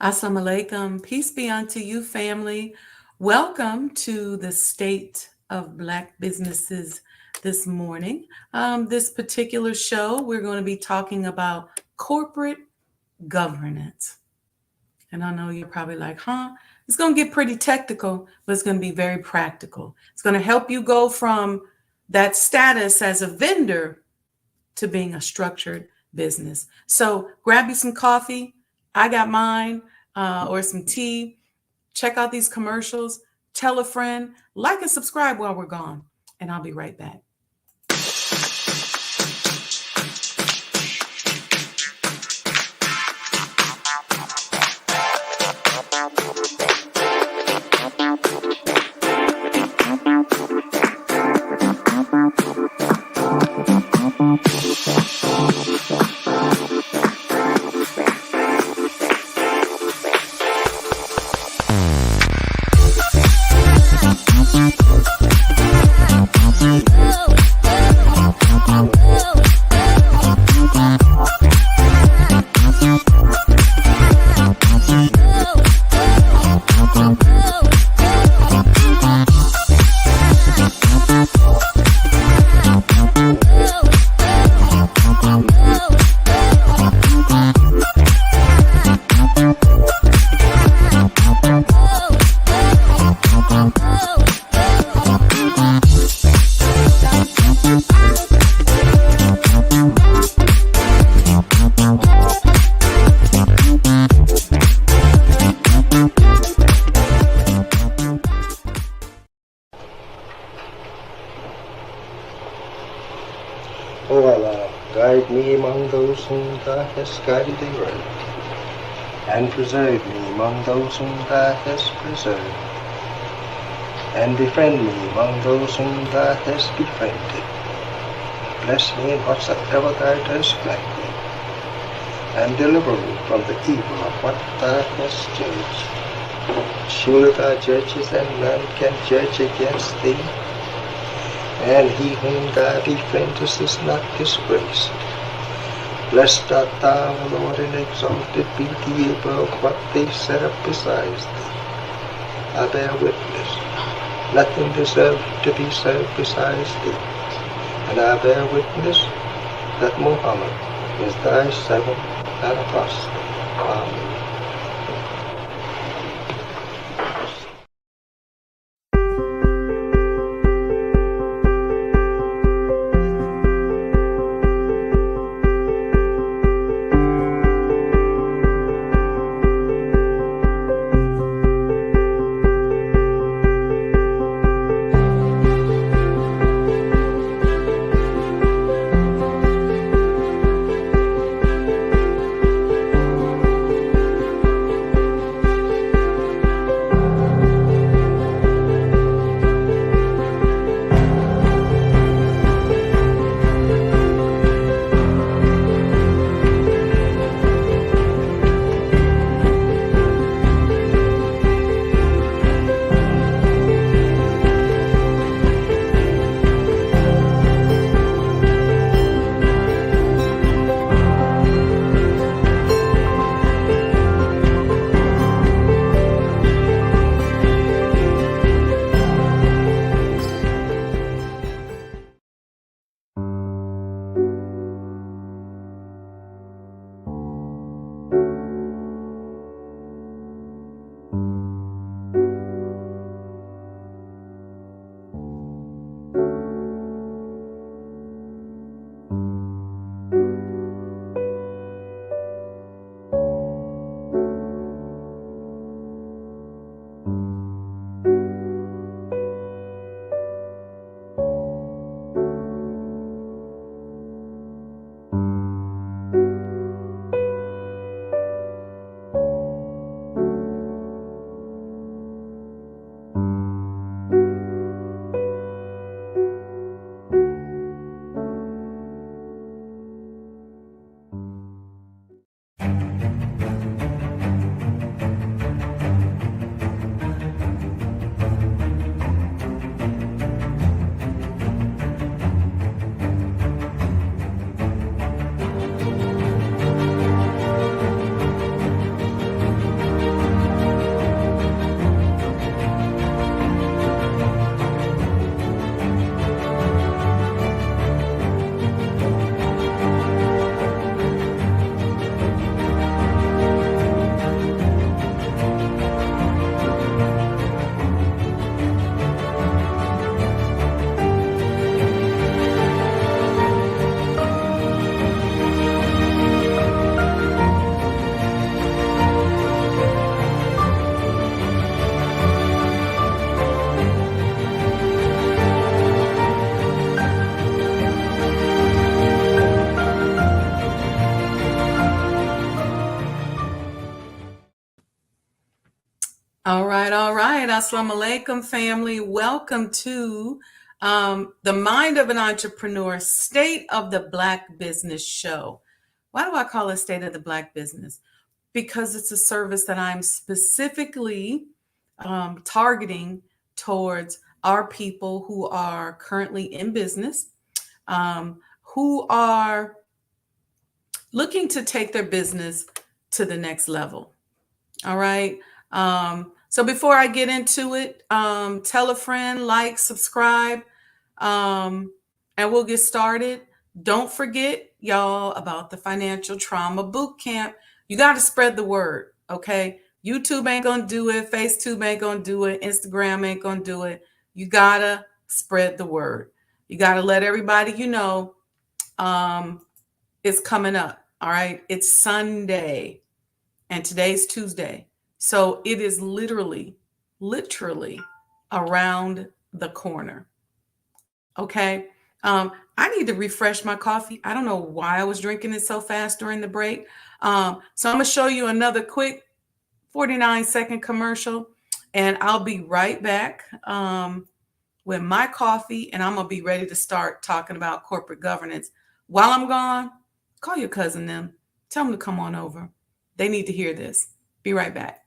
Assalamu alaikum. Peace be unto you, family. Welcome to the State of Black Businesses this morning. This particular show, we're going to be talking about corporate governance. And I know you're probably like, it's going to get pretty technical, but it's going to be very practical. It's going to help you go from that status as a vendor to being a structured business. So grab you some coffee. I got mine, or some tea. Check out these commercials. Tell a friend. Like and subscribe while we're gone. And I'll be right back. O Allah, guide me among those whom Thou hast guided aright, and preserve me among those whom Thou hast preserved, and befriend me among those whom Thou hast befriended. Bless me in whatsoever Thou dost grant me, and deliver me from the evil of what Thou hast judged. Surely Thou judgest, and none can judge against Thee. And he whom Thou befriendest is not disgraced. Blessed art Thou, O Lord, and exalted be Thee above what they set up besides Thee. I bear witness, nothing deserves to be served besides Thee. And I bear witness that Muhammad is Thy servant and apostle. Amen. All right, all right. Assalamu alaikum, family. Welcome to the Mind of an Entrepreneur State of the Black Business Show. Why do I call it State of the Black Business? Because it's a service that I'm specifically targeting towards our people who are currently in business, who are looking to take their business to the next level. All right. So before I get into it, tell a friend, like, subscribe, and we'll get started. Don't forget, y'all, about the Financial Trauma Boot Camp. You got to spread the word, okay? YouTube ain't going to do it. FaceTube ain't going to do it. Instagram ain't going to do it. You got to spread the word. You got to let everybody you know it's coming up, all right? It's Sunday and today's Tuesday. So it is literally around the corner. Okay. I need to refresh my coffee. I don't know why I was drinking it so fast during the break. So I'm going to show you another quick 49-second commercial, and I'll be right back with my coffee, and I'm going to be ready to start talking about corporate governance. While I'm gone, call your cousin them. Tell them to come on over. They need to hear this. Be right back.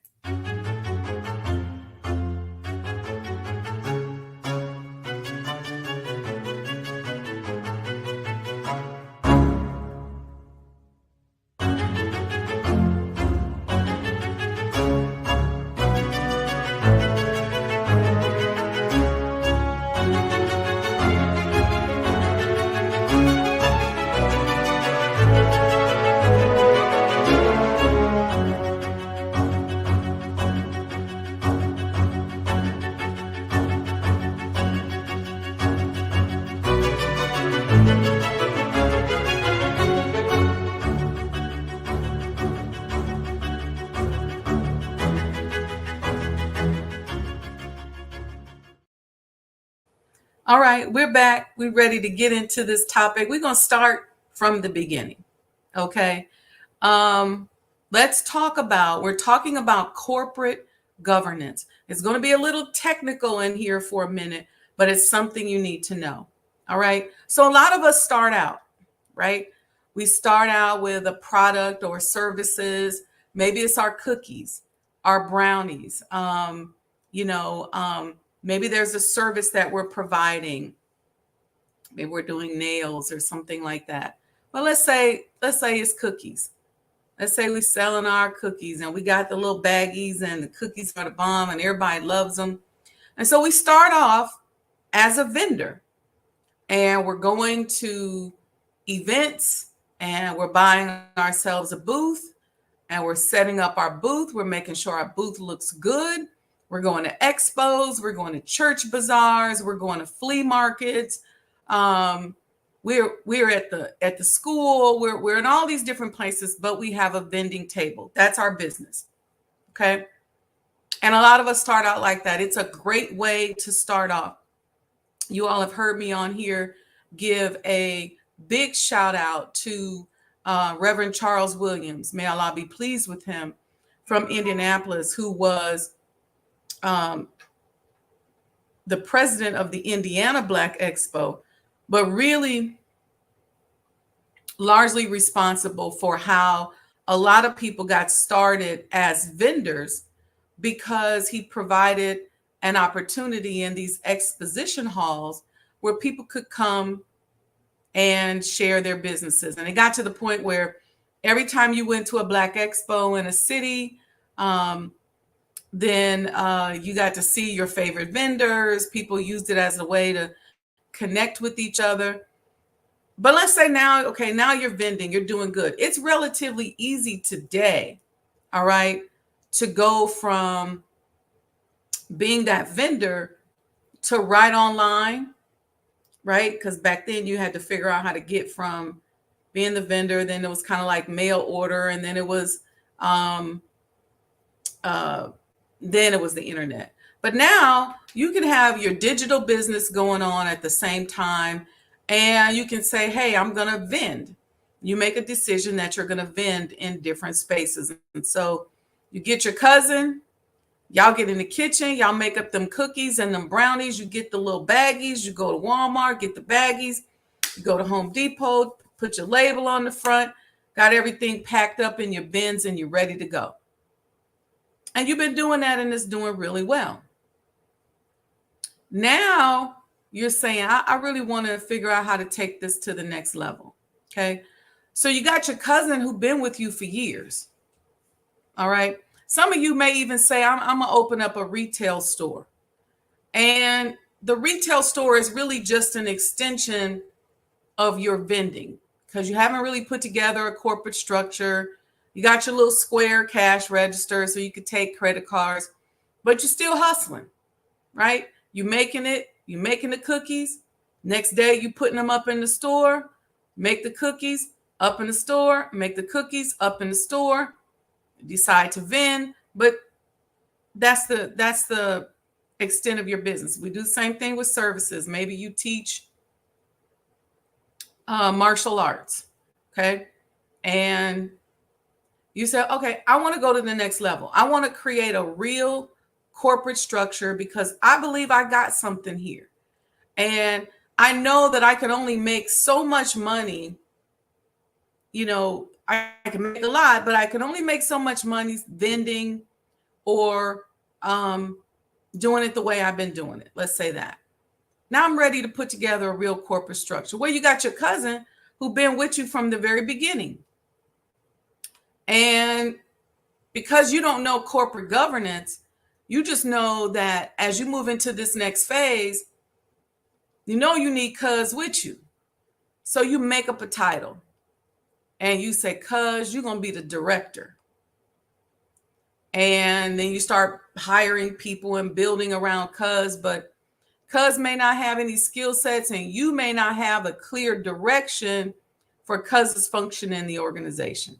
All right, we're back. We're ready to get into this topic. We're going to start from the beginning. Okay. Let's talk about, we're talking about corporate governance. It's going to be a little technical in here for a minute, but it's something you need to know. All right. So a lot of us start out, right? We start out with a product or services. Maybe it's our cookies, our brownies, maybe there's a service that we're providing. Maybe we're doing nails or something like that. But let's say it's cookies. Let's say we're selling our cookies and we got the little baggies and the cookies are the bomb and everybody loves them. And so we start off as a vendor and we're going to events and we're buying ourselves a booth and we're setting up our booth. We're making sure our booth looks good. We're going to expos. We're going to church bazaars. We're going to flea markets. We're at the school. We're in all these different places, but we have a vending table. That's our business. Okay. And a lot of us start out like that. It's a great way to start off. You all have heard me on here give a big shout out to Reverend Charles Williams. May Allah be pleased with him, from Indianapolis, who was the president of the Indiana Black Expo, but really largely responsible for how a lot of people got started as vendors, because he provided an opportunity in these exposition halls where people could come and share their businesses. And it got to the point where every time you went to a Black Expo in a city, then you got to see your favorite vendors. People used it as a way to connect with each other. But let's say now you're vending, you're doing good. It's relatively easy today, all right, to go from being that vendor to write online, right? Because back then you had to figure out how to get from being the vendor. Then it was kind of like mail order, and then it was the internet. But now you can have your digital business going on at the same time, and you can say, hey, I'm going to vend. You make a decision that you're going to vend in different spaces. And so you get your cousin, Y'all get in the kitchen, y'all make up them cookies and them brownies. You get the little baggies. You go to Walmart, get the baggies. You go to Home Depot, put your label on the front, got everything packed up in your bins, and you're ready to go. And you've been doing that, and it's doing really well. Now you're saying, I really want to figure out how to take this to the next level. Okay. So you got your cousin who's been with you for years. All right. Some of you may even say, I'm going to open up a retail store. And the retail store is really just an extension of your vending, because you haven't really put together a corporate structure. You got your little square cash register so you could take credit cards, but you're still hustling, right? You making the cookies. Next day, you putting them up in the store, make the cookies, up in the store, make the cookies, up in the store, decide to vend. But that's the extent of your business. We do the same thing with services. Maybe you teach martial arts, okay? And you say, okay, I want to go to the next level. I want to create a real corporate structure because I believe I got something here. And I know that I can only make so much money. I can make a lot, but I can only make so much money vending or doing it the way I've been doing it. Let's say that. Now I'm ready to put together a real corporate structure. Well, you got your cousin who's been with you from the very beginning. And because you don't know corporate governance, you just know that as you move into this next phase, you need cuz with you. So you make up a title and you say, cuz, you're going to be the director. And then you start hiring people and building around cuz, but cuz may not have any skill sets and you may not have a clear direction for cuz's function in the organization.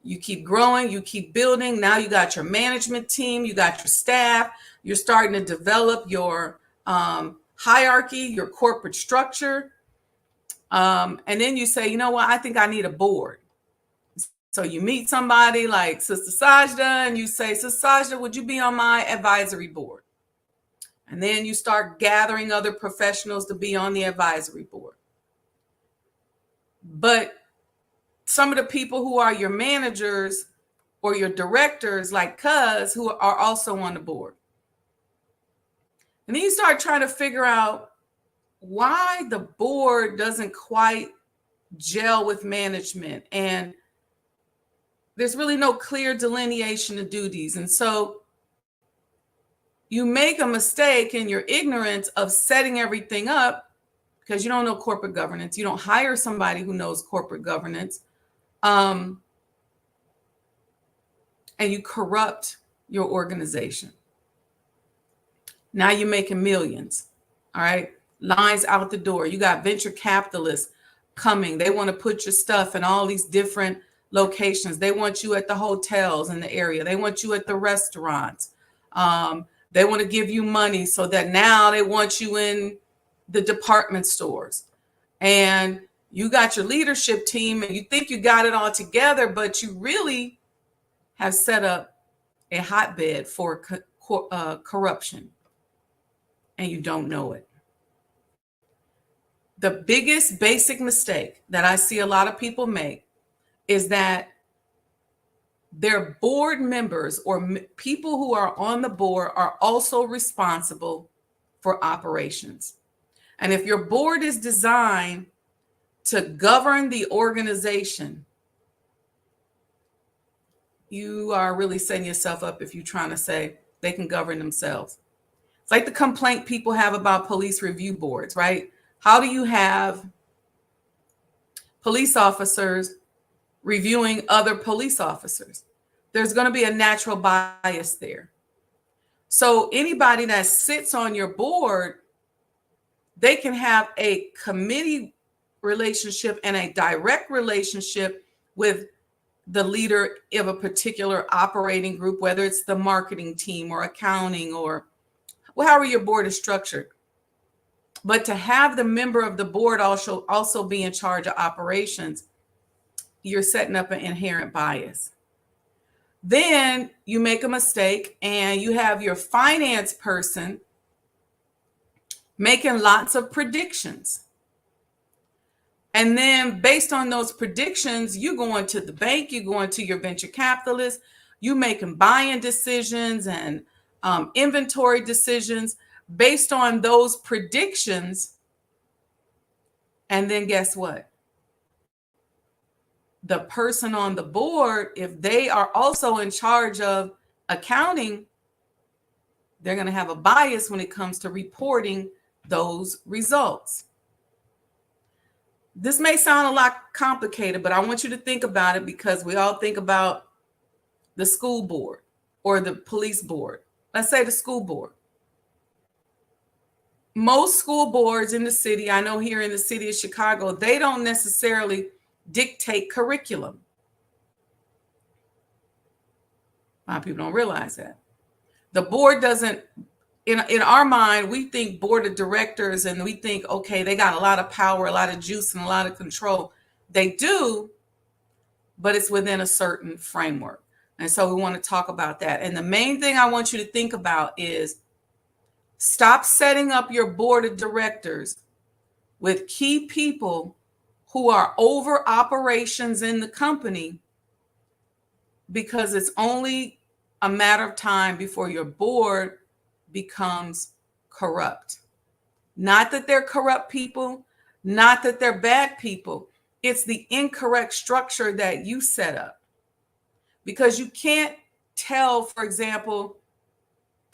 You keep growing, you keep building. Now you got your management team, you got your staff, you're starting to develop your hierarchy, your corporate structure. And then you say, you know what, I think I need a board. So you meet somebody like Sister Sajdah and you say, Sister Sajdah, would you be on my advisory board? And then you start gathering other professionals to be on the advisory board. But some of the people who are your managers or your directors, like cuz, who are also on the board. And then you start trying to figure out why the board doesn't quite gel with management. And there's really no clear delineation of duties. And so you make a mistake in your ignorance of setting everything up because you don't know corporate governance. You don't hire somebody who knows corporate governance. And you corrupt your organization. Now you're making millions. All right. Lines out the door. You got venture capitalists coming. They want to put your stuff in all these different locations. They want you at the hotels in the area. They want you at the restaurants. They want to give you money so that now they want you in the department stores. And you got your leadership team and you think you got it all together, but you really have set up a hotbed for corruption and you don't know it. The biggest basic mistake that I see a lot of people make is that their board members or people who are on the board are also responsible for operations. And if your board is designed to govern the organization, you are really setting yourself up if you're trying to say they can govern themselves. It's like the complaint people have about police review boards, right? How do you have police officers reviewing other police officers? There's going to be a natural bias there. So anybody that sits on your board, they can have a committee relationship and a direct relationship with the leader of a particular operating group, whether it's the marketing team or accounting or however your board is structured. But to have the member of the board also be in charge of operations, you're setting up an inherent bias. Then you make a mistake and you have your finance person making lots of predictions. And then based on those predictions, you go into the bank, you go into your venture capitalist, you making buying decisions and inventory decisions based on those predictions. And then guess what? The person on the board, if they are also in charge of accounting, they're going to have a bias when it comes to reporting those results. This may sound a lot complicated, but I want you to think about it because we all think about the school board or the police board. Let's say the school board. Most school boards in the city, I know here in the city of Chicago, they don't necessarily dictate curriculum. A lot of people don't realize that. The board doesn't, in our mind, we think board of directors and we think, okay, they got a lot of power, a lot of juice, and a lot of control. They do, but it's within a certain framework. And so we want to talk about that. And the main thing I want you to think about is stop setting up your board of directors with key people who are over operations in the company, because it's only a matter of time before your board becomes corrupt. Not that they're corrupt people, not that they're bad people. It's the incorrect structure that you set up. Because you can't tell, for example,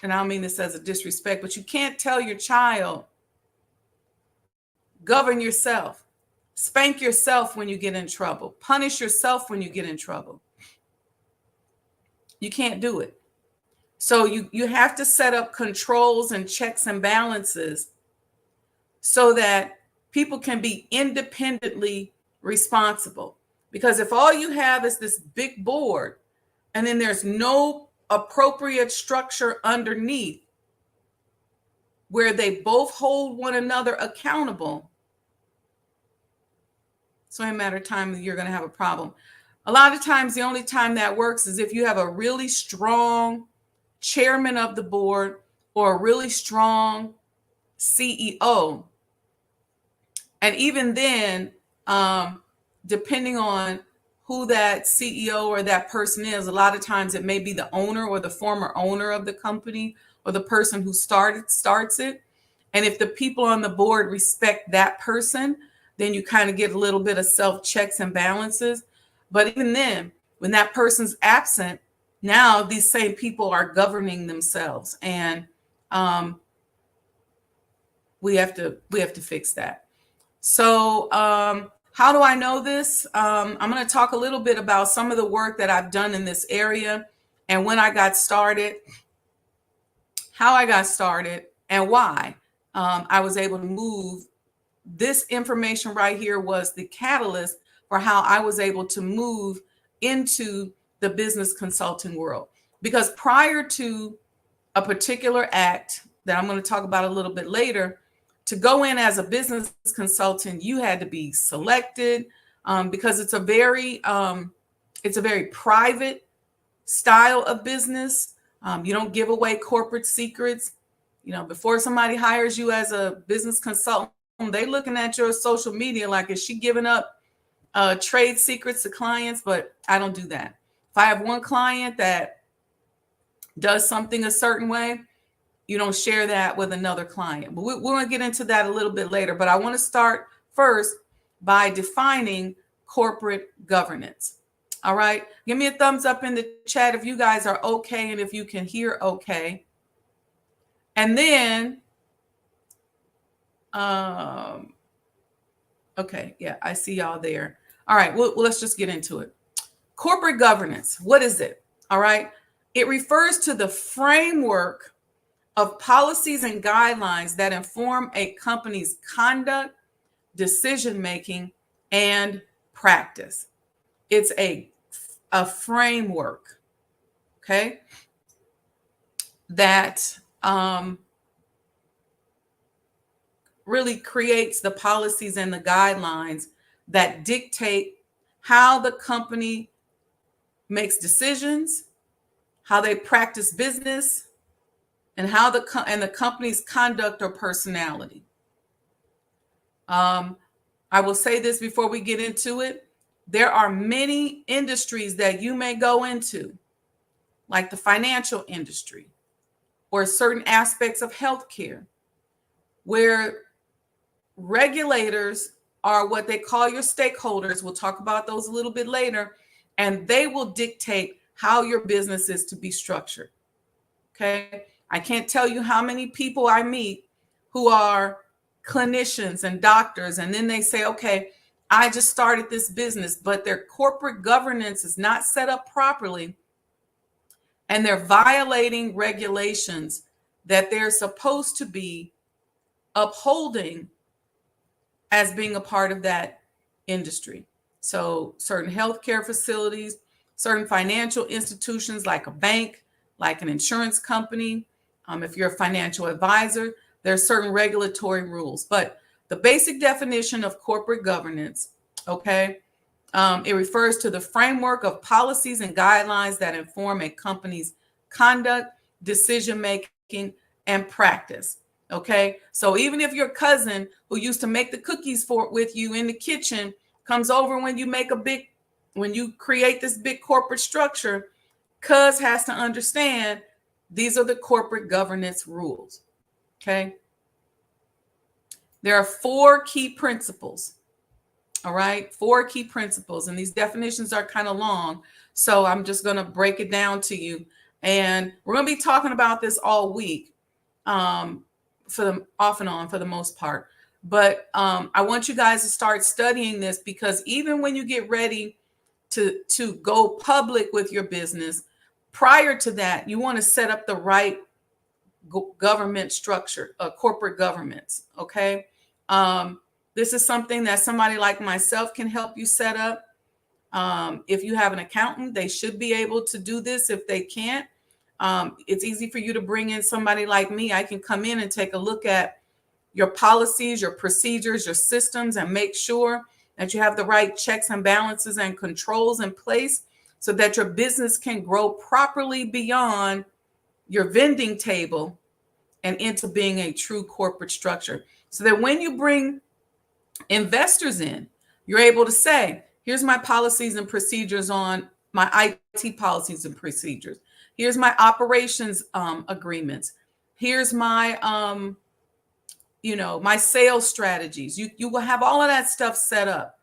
and I don't mean this as a disrespect, but you can't tell your child, govern yourself, spank yourself when you get in trouble, punish yourself when you get in trouble. You can't do it. So you have to set up controls and checks and balances so that people can be independently responsible. Because if all you have is this big board and then there's no appropriate structure underneath where they both hold one another accountable, it's only a matter of time that you're going to have a problem. A lot of times, the only time that works is if you have a really strong chairman of the board or a really strong CEO. And even then, depending on who that CEO or that person is, a lot of times it may be the owner or the former owner of the company or the person who starts it. And if the people on the board respect that person, then you kind of get a little bit of self checks and balances. But even then, when that person's absent, now these same people are governing themselves, and we have to fix that. So how do I know this? I'm going to talk a little bit about some of the work that I've done in this area and when I got started, how I got started, and why I was able to move. This information right here was the catalyst for how I was able to move into the business consulting world. Because prior to a particular act that I'm going to talk about a little bit later, to go in as a business consultant, you had to be selected because it's a very private style of business. You don't give away corporate secrets. You know, before somebody hires you as a business consultant, they looking at your social media like, is she giving up trade secrets to clients? But I don't do that. If I have one client that does something a certain way, you don't share that with another client. But we're going to get into that a little bit later. But I want to start first by defining corporate governance. All right. Give me a thumbs up in the chat if you guys are okay and if you can hear okay. And then, okay, yeah, I see y'all there. All right, well, let's just get into it. Corporate governance, what is it? All right, it refers to the framework of policies and guidelines that inform a company's conduct, decision-making, and practice. It's a framework, okay, that really creates the policies and the guidelines that dictate how the company makes decisions how they practice business, and how the company's conduct or personality. I will say this before we get into it. There are many industries that you may go into, like the financial industry or certain aspects of healthcare, where regulators are what they call your stakeholders. We'll talk about those a little bit later, and they will dictate how your business is to be structured. Okay. I can't tell you how many people I meet who are clinicians and doctors, and then they say, okay, I just started this business, but their corporate governance is not set up properly, and they're violating regulations that they're supposed to be upholding as being a part of that industry. So certain healthcare facilities, certain financial institutions like a bank, like an insurance company, if you're a financial advisor, there's certain regulatory rules. But the basic definition of corporate governance, okay, it refers to the framework of policies and guidelines that inform a company's conduct, decision making, and practice. Okay, so even if your cousin who used to make the cookies for with you in the kitchen comes over when you create this big corporate structure, cuz has to understand these are the corporate governance rules. Okay, there are 4 key principles. All right, 4 key principles, and these definitions are kind of long, so I'm just going to break it down to you, and we're going to be talking about this all week. For the off and on for the most part. But I want you guys to start studying this, because even when you get ready to go public with your business, prior to that, you want to set up the right government structure, corporate governance. Okay. This is something that somebody like myself can help you set up. If you have an accountant, they should be able to do this. If they can't, it's easy for you to bring in somebody like me. I can come in and take a look at your policies, your procedures, your systems, and make sure that you have the right checks and balances and controls in place so that your business can grow properly beyond your vending table and into being a true corporate structure. So that when you bring investors in, you're able to say, here's my policies and procedures on my IT policies and procedures. Here's my operations agreements. Here's my, my sales strategies. You will have all of that stuff set up.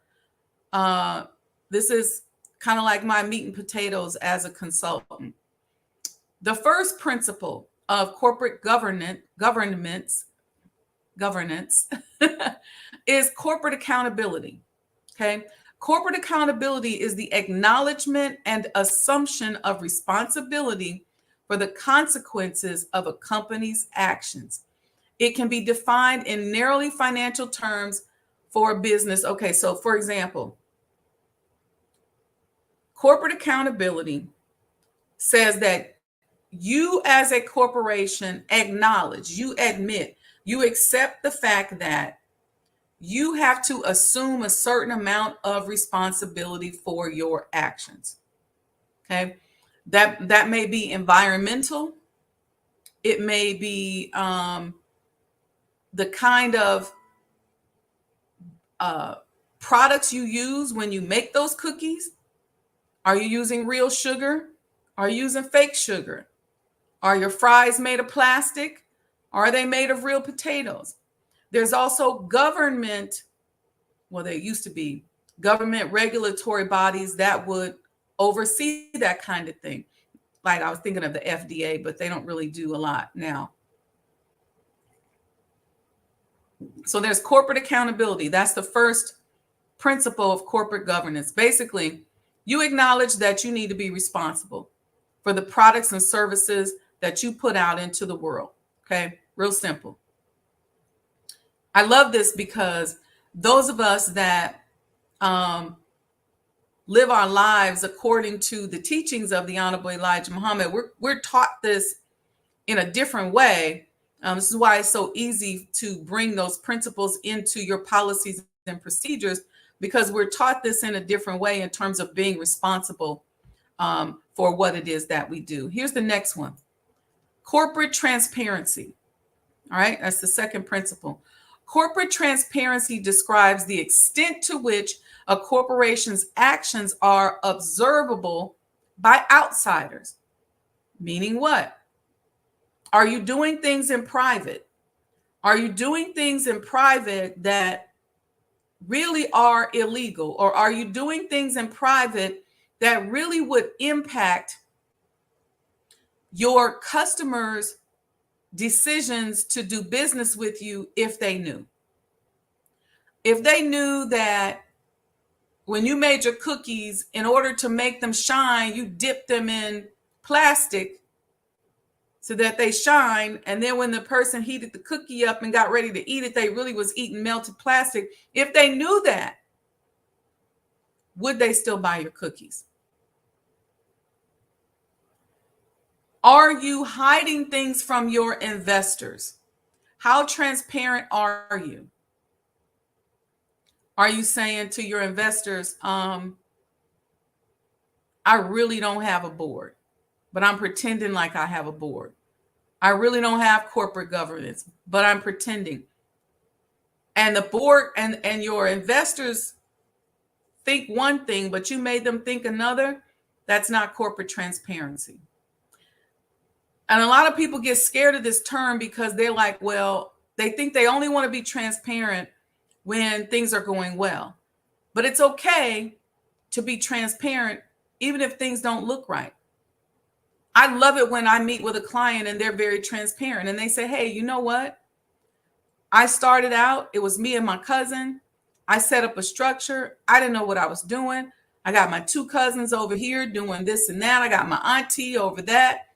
This is kind of like my meat and potatoes as a consultant. The first principle of corporate governance is corporate accountability. Okay. Corporate accountability is the acknowledgement and assumption of responsibility for the consequences of a company's actions. It can be defined in narrowly financial terms for a business. Okay, so for example, corporate accountability says that you as a corporation acknowledge, you admit, you accept the fact that you have to assume a certain amount of responsibility for your actions. Okay. That may be environmental. It may be the kind of products you use when you make those cookies. Are you using real sugar? Are you using fake sugar? Are your fries made of plastic? Are they made of real potatoes? There's also government, well, there used to be government regulatory bodies that would oversee that kind of thing. Like I was thinking of the FDA, but they don't really do a lot now. So there's corporate accountability. That's the first principle of corporate governance. Basically, you acknowledge that you need to be responsible for the products and services that you put out into the world. Okay, real simple. I love this because those of us that live our lives according to the teachings of the Honorable Elijah Muhammad, we're taught this in a different way. This is why it's so easy to bring those principles into your policies and procedures, because we're taught this in a different way in terms of being responsible for what it is that we do. Here's the next one: corporate transparency. All right, that's the second principle. Corporate transparency describes the extent to which a corporation's actions are observable by outsiders. Meaning what? Are you doing things in private? Are you doing things in private that really are illegal? Or are you doing things in private that really would impact your customers' decisions to do business with you if they knew? If they knew that when you made your cookies, in order to make them shine, you dipped them in plastic so that they shine, and then when the person heated the cookie up and got ready to eat it, they really was eating melted plastic. If they knew that, would they still buy your cookies? Are you hiding things from your investors? How transparent are you? Are you saying to your investors, I really don't have a board, but I'm pretending like I have a board. I really don't have corporate governance, but I'm pretending. And the board and your investors think one thing, but you made them think another. That's not corporate transparency. And a lot of people get scared of this term because they're like, well, they think they only want to be transparent when things are going well. But it's okay to be transparent even if things don't look right. I love it when I meet with a client and they're very transparent and they say, hey, you know what? I started out, it was me and my cousin. I set up a structure. I didn't know what I was doing. I got my two cousins over here doing this and that. I got my auntie over that.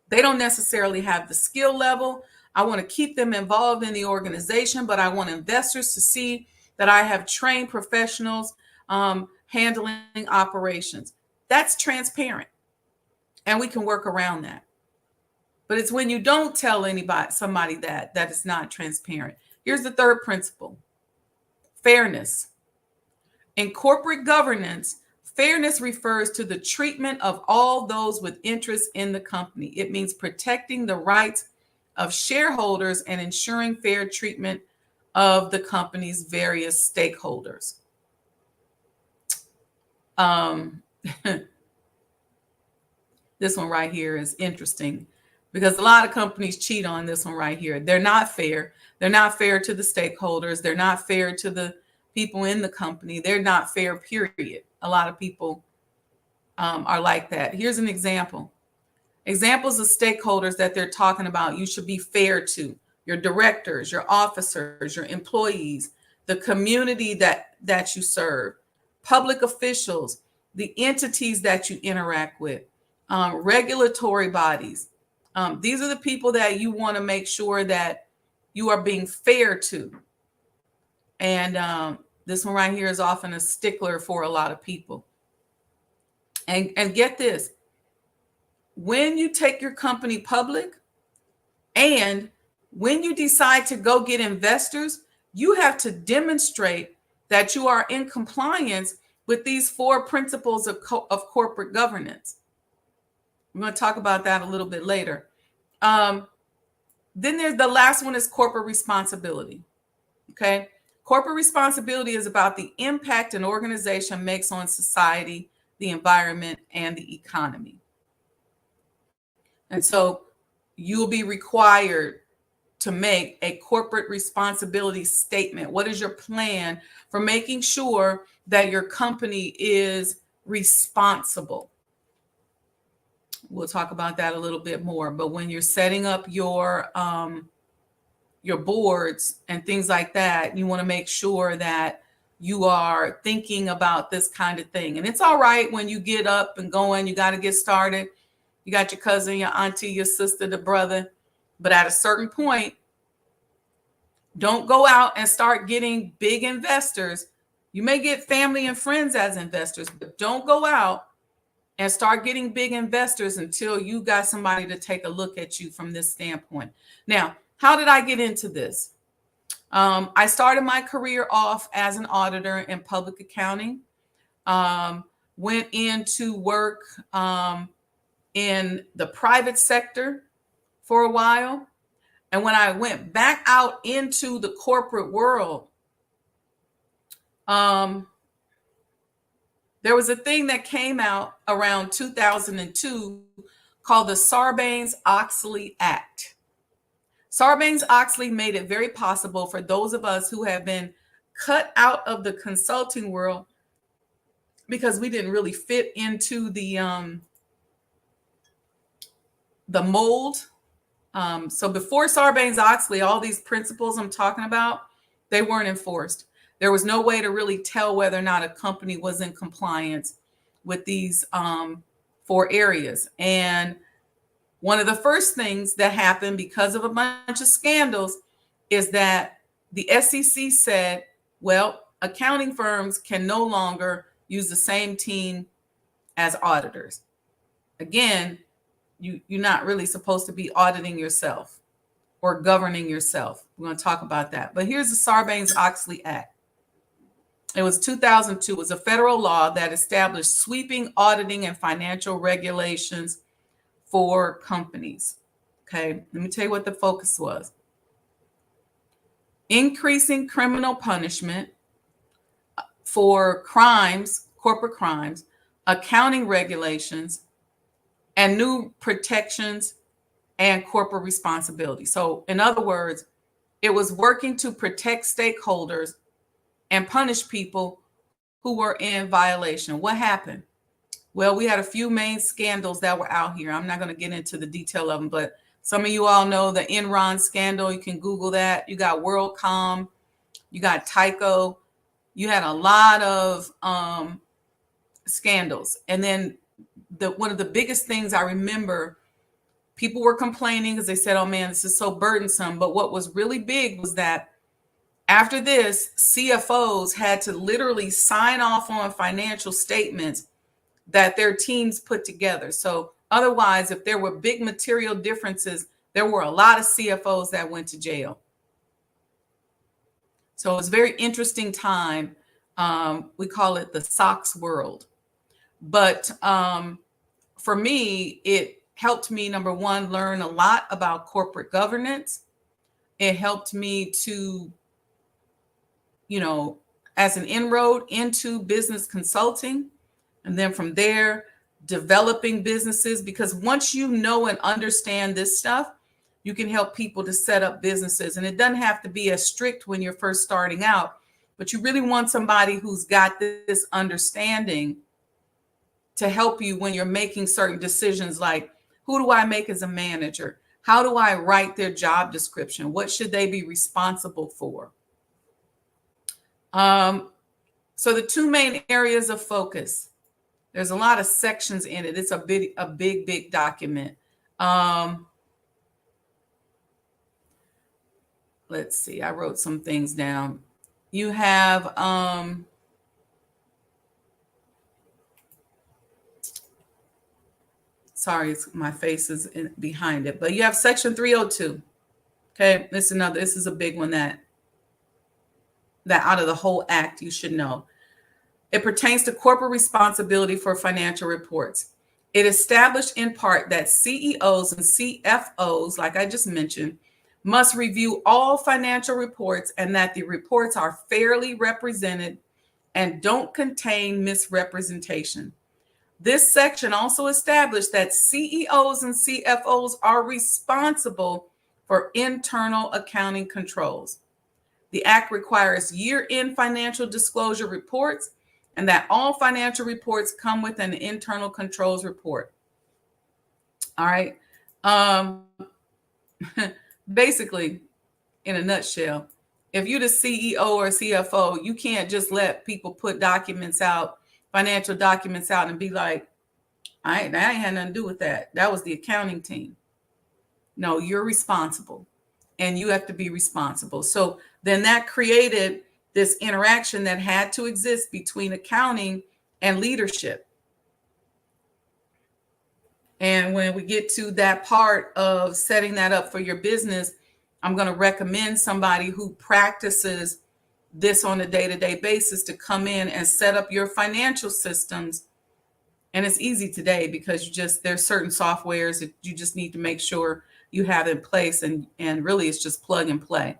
They don't necessarily have the skill level. I want to keep them involved in the organization, but I want investors to see that I have trained professionals handling operations. That's transparent, and we can work around that. But it's when you don't tell somebody that it's not transparent. Here's the third principle: fairness. In corporate governance, fairness refers to the treatment of all those with interest in the company. It means protecting the rights of shareholders and ensuring fair treatment of the company's various stakeholders. This one right here is interesting because a lot of companies cheat on this one right here. They're not fair. They're not fair to the stakeholders. They're not fair to the people in the company. They're not fair, period. A lot of people are like that. Here's an example. Examples of stakeholders that they're talking about you should be fair to: your directors, your officers, your employees, the community that you serve, public officials, the entities that you interact with, regulatory bodies. These are the people that you want to make sure that you are being fair to. And this one right here is often a stickler for a lot of people. And get this: when you take your company public and when you decide to go get investors, you have to demonstrate that you are in compliance with these 4 principles of corporate governance. We're going to talk about that a little bit later. Then there's the last one is corporate responsibility. Okay. Corporate responsibility is about the impact an organization makes on society, the environment, and the economy. And so you'll be required to make a corporate responsibility statement. What is your plan for making sure that your company is responsible? We'll talk about that a little bit more. But when you're setting up your boards and things like that, you want to make sure that you are thinking about this kind of thing. And it's all right when you get up and going, you got to get started. You got your cousin, your auntie, your sister, the brother. But at a certain point, don't go out and start getting big investors. You may get family and friends as investors, but don't go out and start getting big investors until you got somebody to take a look at you from this standpoint. Now, how did I get into this? I started my career off as an auditor in public accounting. went into work in the private sector for a while. And when I went back out into the corporate world, there was a thing that came out around 2002 called the Sarbanes-Oxley Act. Sarbanes-Oxley made it very possible for those of us who have been cut out of the consulting world because we didn't really fit into the mold. So before Sarbanes-Oxley, all these principles I'm talking about, they weren't enforced. There was no way to really tell whether or not a company was in compliance with these 4 areas. And one of the first things that happened because of a bunch of scandals is that the SEC said, well, accounting firms can no longer use the same team as auditors. Again, you're not really supposed to be auditing yourself or governing yourself. We're going to talk about that. But here's the Sarbanes-Oxley Act. It was 2002. It was a federal law that established sweeping auditing and financial regulations for companies. Okay, let me tell you what the focus was. Increasing criminal punishment for crimes, corporate crimes, accounting regulations, and new protections and corporate responsibility. So in other words, it was working to protect stakeholders and punish people who were in violation. What happened? Well, we had a few main scandals that were out here. I'm not going to get into the detail of them, but some of you all know the Enron scandal. You can Google that. You got WorldCom. You got Tyco. You had a lot of scandals. And then one of the biggest things I remember, people were complaining because they said, oh man, this is so burdensome. But what was really big was that after this, CFOs had to literally sign off on financial statements that their teams put together. So otherwise, if there were big material differences, there were a lot of CFOs that went to jail. So it was a very interesting time. We call it the SOX world. But for me, it helped me, number one, learn a lot about corporate governance. It helped me to, as an inroad into business consulting. And then from there, developing businesses, because once you know and understand this stuff, you can help people to set up businesses. And it doesn't have to be as strict when you're first starting out, but you really want somebody who's got this understanding to help you when you're making certain decisions, like who do I make as a manager? How do I write their job description? What should they be responsible for? So the 2 main areas of focus, there's a lot of sections in it. It's a big document. Let's see, I wrote some things down. You have, sorry, my face is behind it, but you have section 302. Okay, this is a big one that out of the whole act you should know. It pertains to corporate responsibility for financial reports. It established in part that CEOs and CFOs, like I just mentioned, must review all financial reports and that the reports are fairly represented and don't contain misrepresentation. This section also established that CEOs and CFOs are responsible for internal accounting controls. The Act requires year-end financial disclosure reports and that all financial reports come with an internal controls report. All right. Basically, in a nutshell, if you're the CEO or CFO, you can't just let people put documents out, financial documents out, and be like, I ain't had nothing to do with that. That was the accounting team. No, you're responsible, and you have to be responsible. So then that created this interaction that had to exist between accounting and leadership. And when we get to that part of setting that up for your business, I'm going to recommend somebody who practices this on a day-to-day basis to come in and set up your financial systems And it's easy today because there's certain softwares that you just need to make sure you have in place, and really it's just plug and play.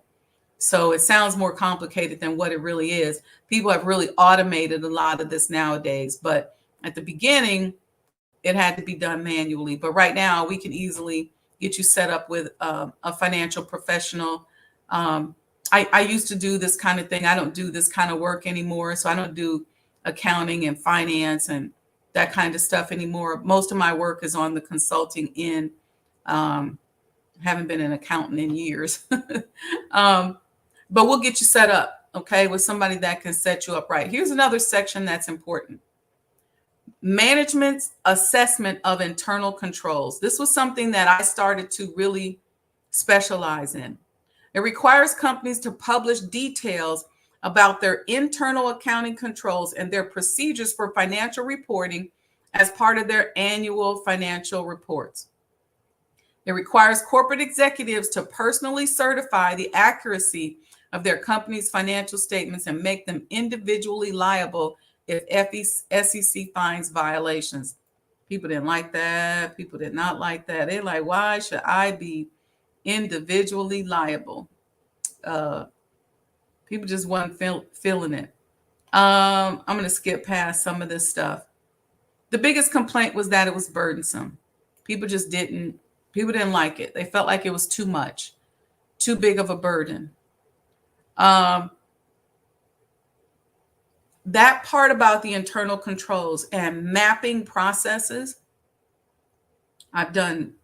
So it sounds more complicated than what it really is. People have really automated a lot of this nowadays, but at the beginning, it had to be done manually. But right now, we can easily get you set up with a financial professional. I used to do this kind of thing. I don't do this kind of work anymore. So I don't do accounting and finance and that kind of stuff anymore. Most of my work is on the consulting end. Um, haven't been an accountant in years. um, but we'll get you set up, okay, with somebody that can set you up right. Here's another section that's important: management's assessment of internal controls. This was something that I started to really specialize in. It requires companies to publish details about their internal accounting controls and their procedures for financial reporting as part of their annual financial reports. It requires corporate executives to personally certify the accuracy of their company's financial statements and make them individually liable if SEC finds violations. People didn't like that. People did not like that. They're like, why should I be individually liable? People just weren't feeling it. I'm going to skip past some of this stuff. The biggest complaint was that it was burdensome. People didn't like it. They felt like it was too much, too big of a burden. That part about the internal controls and mapping processes, I've done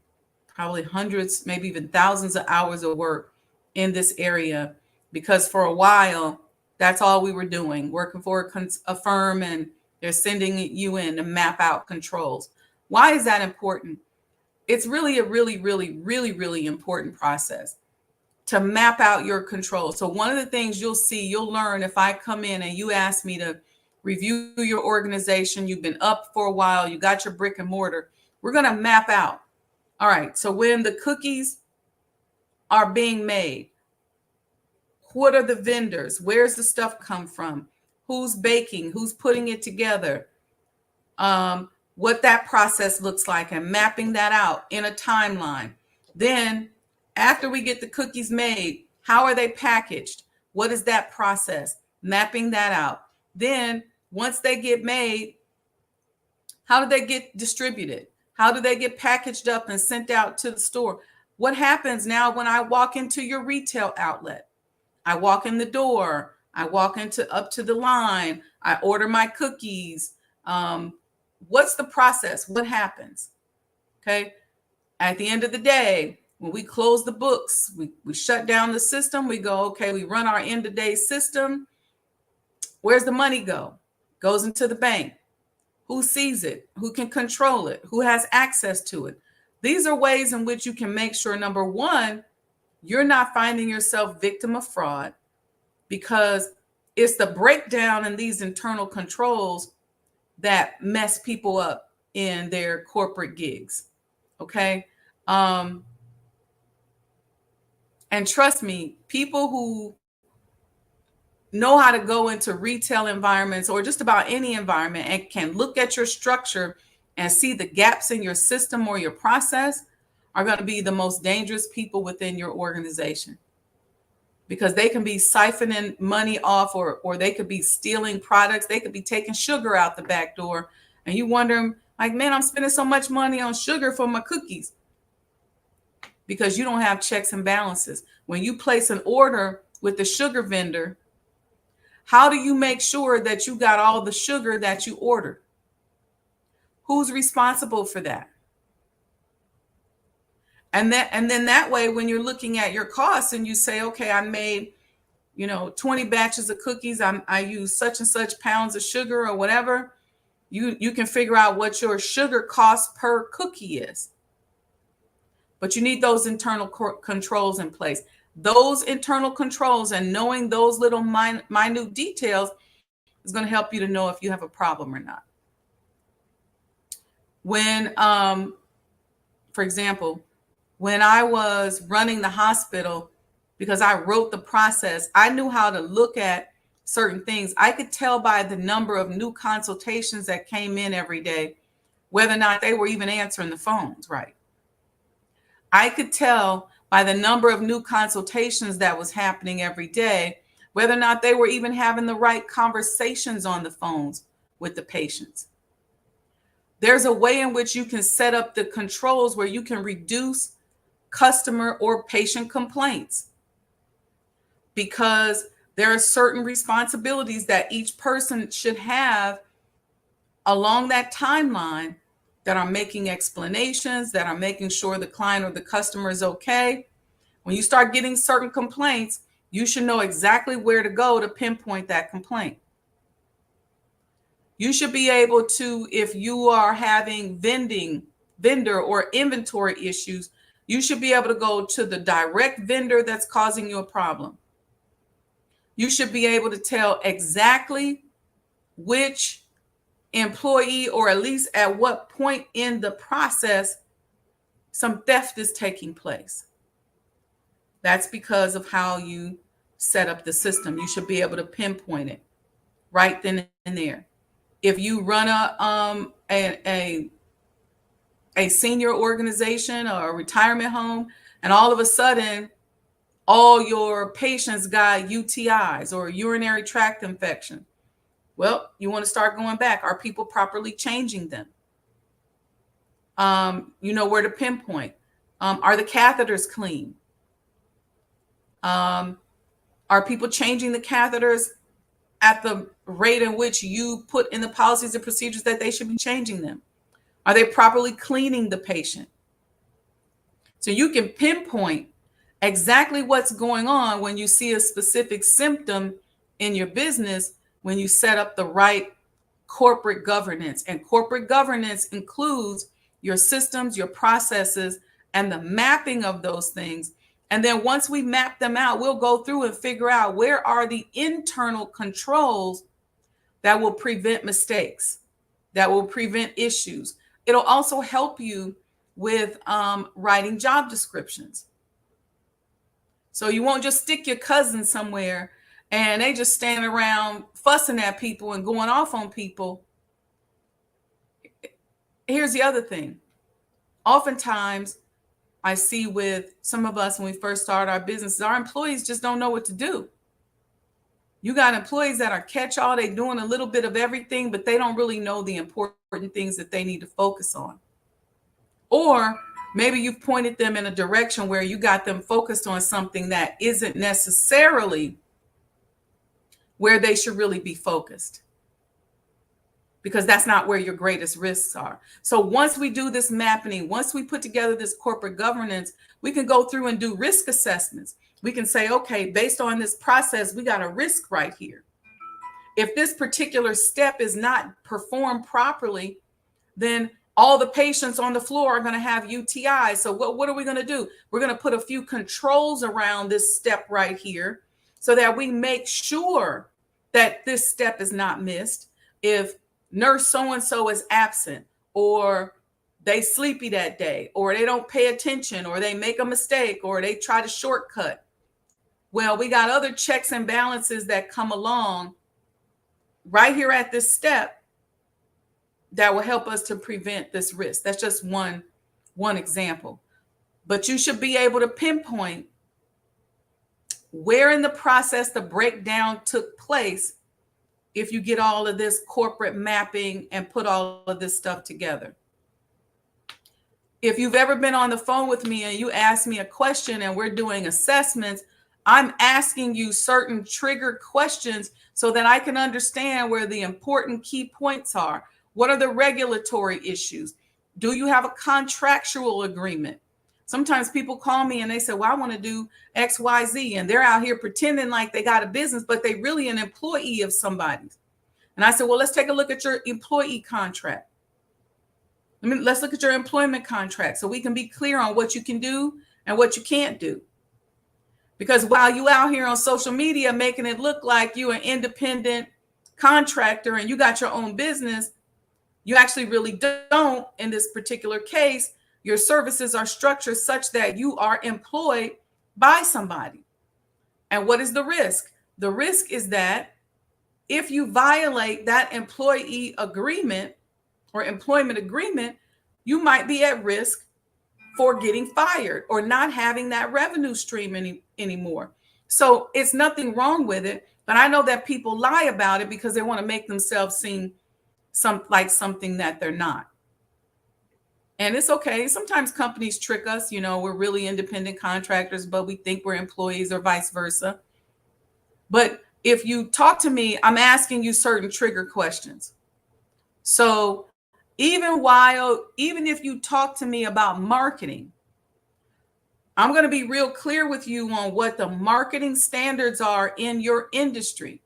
probably hundreds, maybe even thousands of hours of work in this area, because for a while, that's all we were doing, working for a firm, and they're sending you in to map out controls. Why is that important? It's really a really important process to map out your controls. So one of the things you'll learn if I come in and you ask me to review your organization, you've been up for a while, you got your brick and mortar, we're going to map out. All right, so when the cookies are being made, what are the vendors? Where's the stuff come from? Who's baking? Who's putting it together? What that process looks like, and mapping that out in a timeline. Then after we get the cookies made, how are they packaged? What is that process? Mapping that out. Then once they get made, how do they get distributed? How do they get packaged up and sent out to the store? What happens now when I walk into your retail outlet? I walk in the door, I walk up to the line, I order my cookies. What's the process? What happens? Okay. At the end of the day, when we close the books, we shut down the system. We go, okay, we run our end of day system. Where's the money go? Goes into the bank. Who sees it? Who can control it? Who has access to it? These are ways in which you can make sure, number one, you're not finding yourself victim of fraud, because it's the breakdown in these internal controls that mess people up in their corporate gigs. Okay. And trust me, people who know how to go into retail environments or just about any environment and can look at your structure and see the gaps in your system or your process are going to be the most dangerous people within your organization, because they can be siphoning money off, or they could be stealing products. They could be taking sugar out the back door, and you wonder, like, man, I'm spending so much money on sugar for my cookies, because you don't have checks and balances. When you place an order with the sugar vendor, how do you make sure that you got all the sugar that you ordered? Who's responsible for that? And then that way, when you're looking at your costs and you say, okay, I made, 20 batches of cookies, I use such and such pounds of sugar or whatever, you can figure out what your sugar cost per cookie is. But you need those internal controls in place. Those internal controls and knowing those little minute details is going to help you to know if you have a problem or not. When, for example, when I was running the hospital, because I wrote the process, I knew how to look at certain things. I could tell by the number of new consultations that came in every day whether or not they were even answering the phones right. I could tell by the number of new consultations that was happening every day, whether or not they were even having the right conversations on the phones with the patients. There's a way in which you can set up the controls where you can reduce customer or patient complaints, because there are certain responsibilities that each person should have along that timeline that are making explanations, that are making sure the client or the customer is okay. When you start getting certain complaints, you should know exactly where to go to pinpoint that complaint. You should be able to, if you are having vendor or inventory issues, you should be able to go to the direct vendor that's causing you a problem. You should be able to tell exactly which employee, or at least at what point in the process some theft is taking place. That's because of how you set up the system. You should be able to pinpoint it right then and there. If you run a senior organization or a retirement home, and all of a sudden all your patients got UTIs or urinary tract infection, well, you want to start going back. Are people properly changing them? You know where to pinpoint. Are the catheters clean? Are people changing the catheters at the rate in which you put in the policies and procedures that they should be changing them? Are they properly cleaning the patient? So you can pinpoint exactly what's going on when you see a specific symptom in your business, when you set up the right corporate governance. And corporate governance includes your systems, your processes, and the mapping of those things. And then once we map them out, we'll go through and figure out where are the internal controls that will prevent mistakes, that will prevent issues. It'll also help you with writing job descriptions. So you won't just stick your cousin somewhere and they just stand around fussing at people and going off on people. Here's the other thing. Oftentimes, I see with some of us when we first start our businesses, our employees just don't know what to do. You got employees that are catch-all, they doing a little bit of everything, but they don't really know the important things that they need to focus on. Or maybe you've pointed them in a direction where you got them focused on something that isn't necessarily where they should really be focused, because that's not where your greatest risks are. So once we do this mapping, once we put together this corporate governance, we can go through and do risk assessments. We can say, okay, based on this process, we got a risk right here. If this particular step is not performed properly, then all the patients on the floor are going to have UTIs. So what are we going to do? We're going to put a few controls around this step right here so that we make sure that this step is not missed. If nurse so-and-so is absent, or they sleepy that day, or they don't pay attention, or they make a mistake, or they try to shortcut, well, we got other checks and balances that come along right here at this step that will help us to prevent this risk. That's just one example. But you should be able to pinpoint where in the process the breakdown took place if you get all of this corporate mapping and put all of this stuff together. If you've ever been on the phone with me and you ask me a question and we're doing assessments, I'm asking you certain trigger questions so that I can understand where the important key points are. What are the regulatory issues? Do you have a contractual agreement? Sometimes people call me and they say, well, I want to do X, Y, Z. And they're out here pretending like they got a business, but they really an employee of somebody's. And I said, well, let's take a look at your employee contract. Let's look at your employment contract so we can be clear on what you can do and what you can't do. Because while you out here on social media making it look like you're an independent contractor and you got your own business, you actually really don't. In this particular case, your services are structured such that you are employed by somebody. And what is the risk? The risk is that if you violate that employee agreement, or employment agreement, you might be at risk for getting fired or not having that revenue stream anymore. So it's nothing wrong with it, but I know that people lie about it because they want to make themselves seem like something that they're not. And it's okay. Sometimes companies trick us, we're really independent contractors, but we think we're employees or vice versa. But if you talk to me, I'm asking you certain trigger questions. So even if you talk to me about marketing, I'm going to be real clear with you on what the marketing standards are in your industry.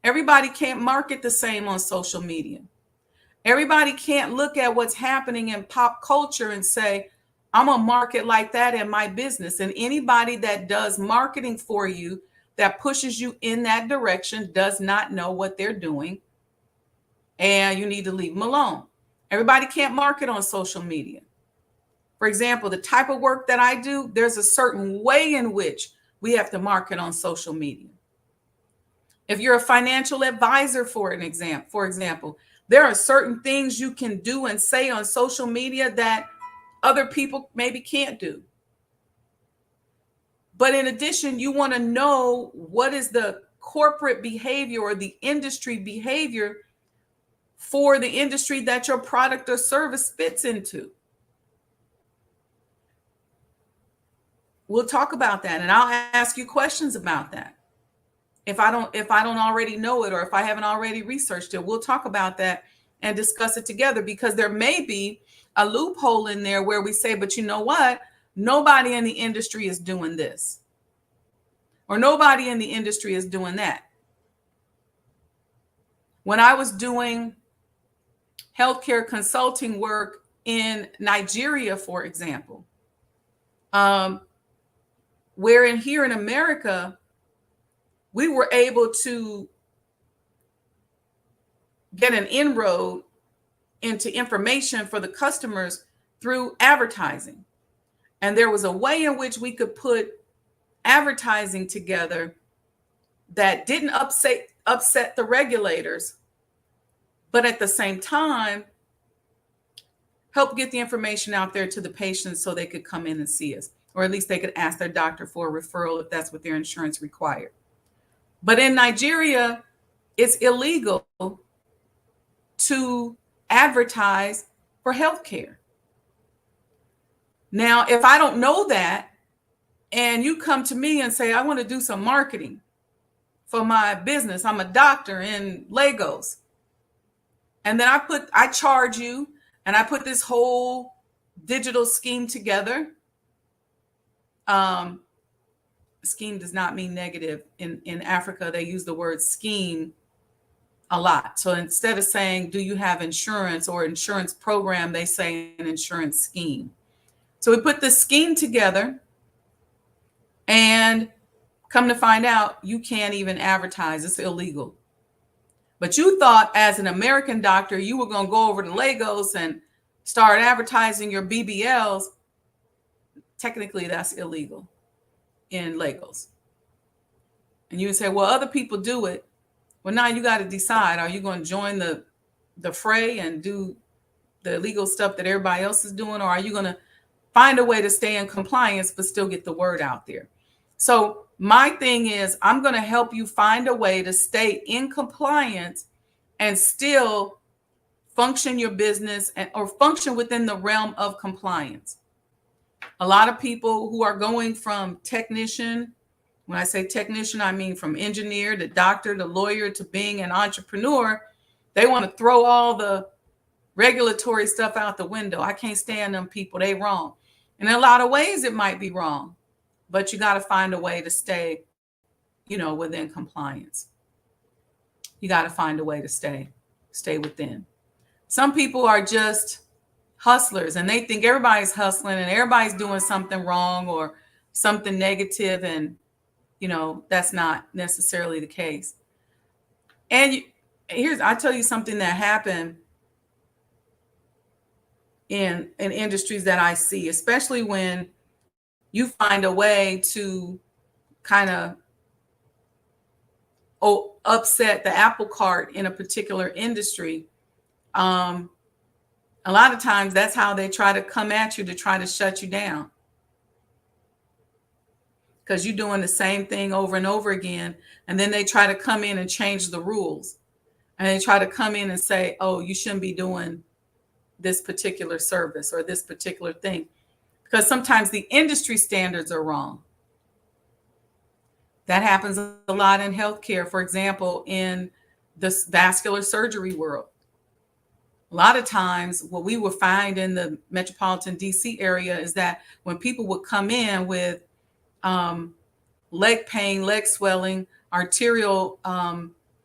Everybody can't market the same on social media. Everybody can't look at what's happening in pop culture and say, I'm going to market like that in my business. And anybody that does marketing for you, that pushes you in that direction, does not know what they're doing. And you need to leave them alone. Everybody can't market on social media. For example, the type of work that I do, there's a certain way in which we have to market on social media. If you're a financial advisor, for example, there are certain things you can do and say on social media that other people maybe can't do. But in addition, you want to know what is the corporate behavior or the industry behavior for the industry that your product or service fits into. We'll talk about that, and I'll ask you questions about that. If I don't already know it, or if I haven't already researched it, we'll talk about that and discuss it together, because there may be a loophole in there where we say, but you know what? Nobody in the industry is doing this, or nobody in the industry is doing that. When I was doing healthcare consulting work in Nigeria, for example, where here in America, we were able to get an inroad into information for the customers through advertising. And there was a way in which we could put advertising together that didn't upset the regulators, but at the same time, help get the information out there to the patients so they could come in and see us, or at least they could ask their doctor for a referral if that's what their insurance required. But in Nigeria, it's illegal to advertise for healthcare. Now, if I don't know that, and you come to me and say, I want to do some marketing for my business, I'm a doctor in Lagos, and then I charge you, and I put this whole digital scheme together. Scheme does not mean negative. In Africa, they use the word scheme a lot. So instead of saying, do you have insurance or insurance program, they say an insurance scheme. So we put this scheme together, and come to find out, you can't even advertise. It's illegal. But you thought as an American doctor, you were going to go over to Lagos and start advertising your BBLs. Technically, that's illegal in Lagos. And you would say, well, other people do it. Well, now you got to decide, are you going to join the fray and do the illegal stuff that everybody else is doing, or are you going to find a way to stay in compliance but still get the word out there? So my thing is, I'm going to help you find a way to stay in compliance and still function your business or function within the realm of compliance. A lot of people who are going from technician, when I say technician, I mean from engineer to doctor to lawyer to being an entrepreneur, they want to throw all the regulatory stuff out the window. I can't stand them people. They wrong. And in a lot of ways, it might be wrong, but you got to find a way to stay, within compliance. You got to find a way to stay within. Some people are just hustlers, and they think everybody's hustling and everybody's doing something wrong or something negative, and that's not necessarily the case. And I'll tell you something that happened in industries that I see, especially when you find a way to kind of upset the apple cart in a particular industry. Um, a lot of times that's how they try to come at you to try to shut you down, because you're doing the same thing over and over again. And then they try to come in and change the rules. And they try to come in and say, oh, you shouldn't be doing this particular service or this particular thing. Because sometimes the industry standards are wrong. That happens a lot in healthcare. For example, in the vascular surgery world, a lot of times what we will find in the metropolitan DC area is that when people would come in with leg pain, leg swelling, arterial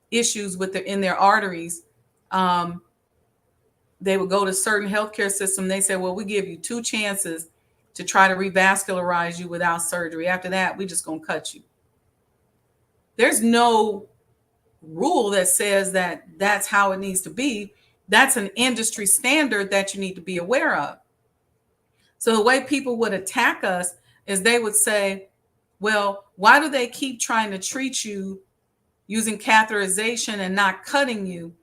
issues in their arteries, um, they would go to certain healthcare system. They say, well, we give you 2 chances to try to revascularize you without surgery. After that, we just going to cut you. There's no rule that says that that's how it needs to be. That's an industry standard that you need to be aware of. So the way people would attack us is they would say, well, why do they keep trying to treat you using catheterization and not cutting you